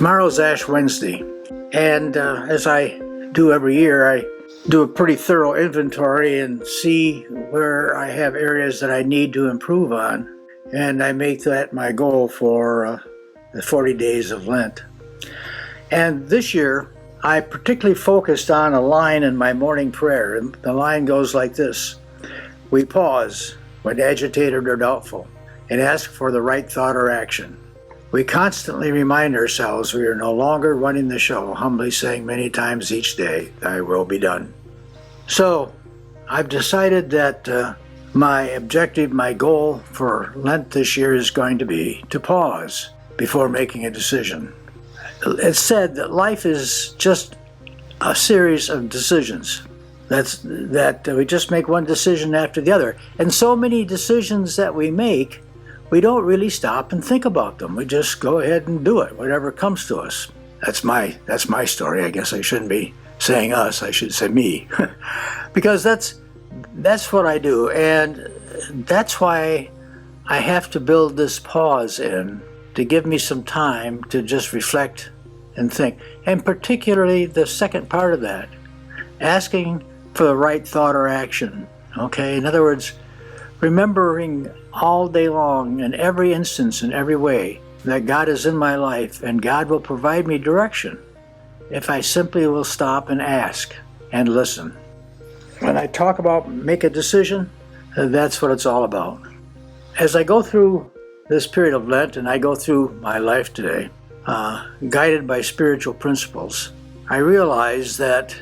Tomorrow's Ash Wednesday, and as I do every year, I do a pretty thorough inventory and see where I have areas that I need to improve on, and I make that my goal for the 40 days of Lent. And this year, I particularly focused on a line in my morning prayer, and the line goes like this: we pause when agitated or doubtful and ask for the right thought or action. We constantly remind ourselves we are no longer running the show, humbly saying many times each day, "Thy will be done." So, I've decided that my objective, my goal for Lent this year is going to be to pause before making a decision. It's said that life is just a series of decisions. That we just make one decision after the other. And so many decisions that we make, we don't really stop and think about them. We just go ahead and do it, whatever comes to us. That's my story. I guess I shouldn't be saying us, I should say me. Because that's what I do, and that's why I have to build this pause in to give me some time to just reflect and think. And particularly the second part of that, asking for the right thought or action. Okay? In other words, remembering all day long, in every instance, in every way, that God is in my life and God will provide me direction if I simply will stop and ask and listen. When I talk about make a decision, that's what it's all about. As I go through this period of Lent and I go through my life today, guided by spiritual principles, I realize that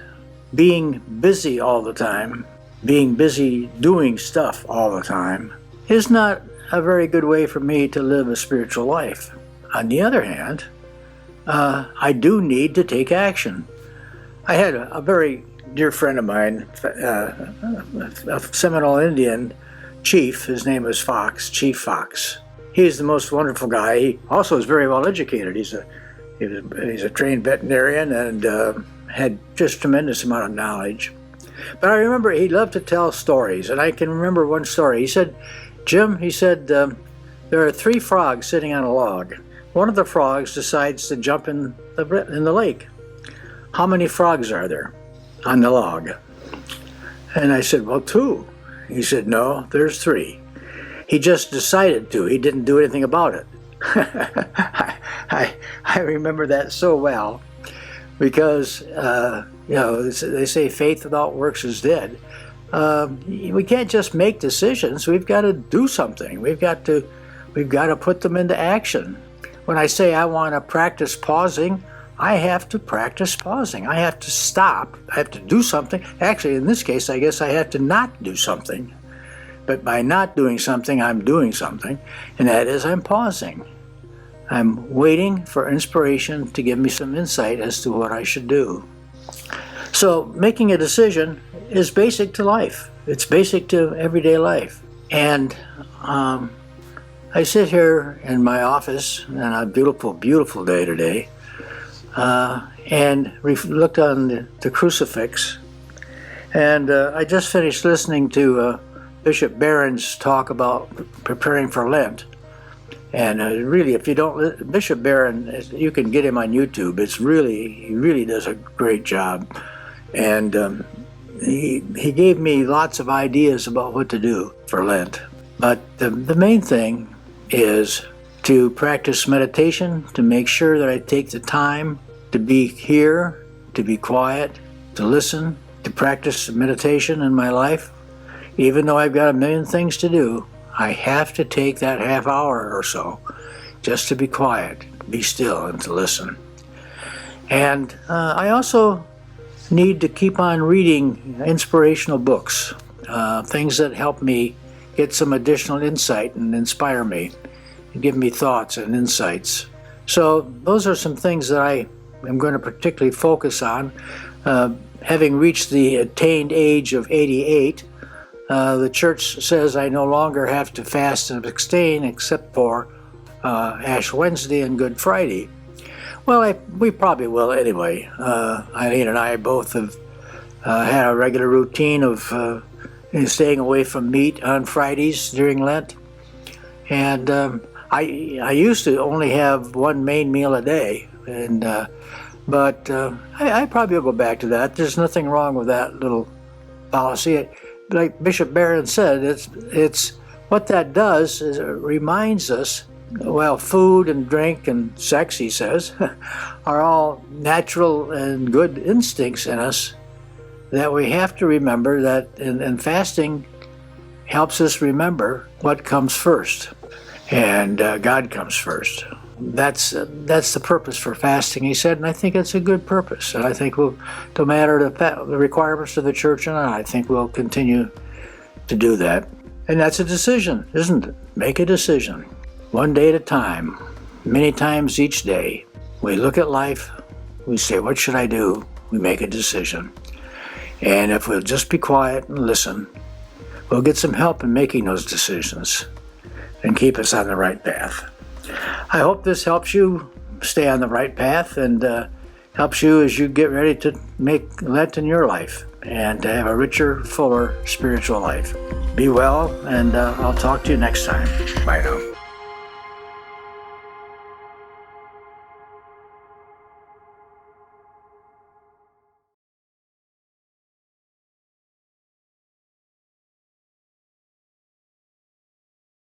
being busy all the time, being busy doing stuff all the time, is not a very good way for me to live a spiritual life. On the other hand, I do need to take action. I had a very dear friend of mine, a Seminole Indian chief. His name was Fox, Chief Fox. He's the most wonderful guy. He also is very well educated. He's a trained veterinarian and had just tremendous amount of knowledge. But I remember he loved to tell stories, and I can remember one story. He said, "Jim," he said, "there are 3 frogs sitting on a log. One of the frogs decides to jump in the lake. How many frogs are there on the log?" And I said, "Well, 2. He said, "No, there's 3. He just decided to. He didn't do anything about it." I remember that so well because, they say faith without works is dead. We can't just make decisions. We've got to do something. We've got to put them into action. When I say I want to practice pausing, I have to practice pausing. I have to stop. I have to do something. Actually, in this case, I guess I have to not do something. But by not doing something, I'm doing something, and that is I'm pausing. I'm waiting for inspiration to give me some insight as to what I should do. So making a decision is basic to life. It's basic to everyday life. And I sit here in my office on a beautiful, beautiful day today, and looked on the crucifix. And I just finished listening to Bishop Barron's talk about preparing for Lent. And really, if you don't, Bishop Barron, you can get him on YouTube. He really does a great job. And he gave me lots of ideas about what to do for Lent. But the main thing is to practice meditation, to make sure that I take the time to be here, to be quiet, to listen, to practice meditation in my life. Even though I've got a million things to do, I have to take that half hour or so just to be quiet, be still, and to listen. And I also need to keep on reading inspirational books, things that help me get some additional insight and inspire me, and give me thoughts and insights. So those are some things that I am going to particularly focus on. Having reached the attained age of 88, the church says I no longer have to fast and abstain except for Ash Wednesday and Good Friday. Well, we probably will anyway. Eileen and I both have had a regular routine of staying away from meat on Fridays during Lent. And I used to only have one main meal a day, But I probably will go back to that. There's nothing wrong with that little policy. Like Bishop Barron said, it's what that does is it reminds us, well, food and drink and sex, he says, are all natural and good instincts in us that we have to remember that, and fasting helps us remember what comes first, and God comes first. That's the purpose for fasting, he said, and I think it's a good purpose. And I think no matter the requirements of the church, and I think we'll continue to do that. And that's a decision, isn't it? Make a decision, one day at a time, many times each day. We look at life, we say, what should I do? We make a decision. And if we'll just be quiet and listen, we'll get some help in making those decisions and keep us on the right path. I hope this helps you stay on the right path and helps you as you get ready to make Lent in your life and to have a richer, fuller spiritual life. Be well, and I'll talk to you next time. Bye now.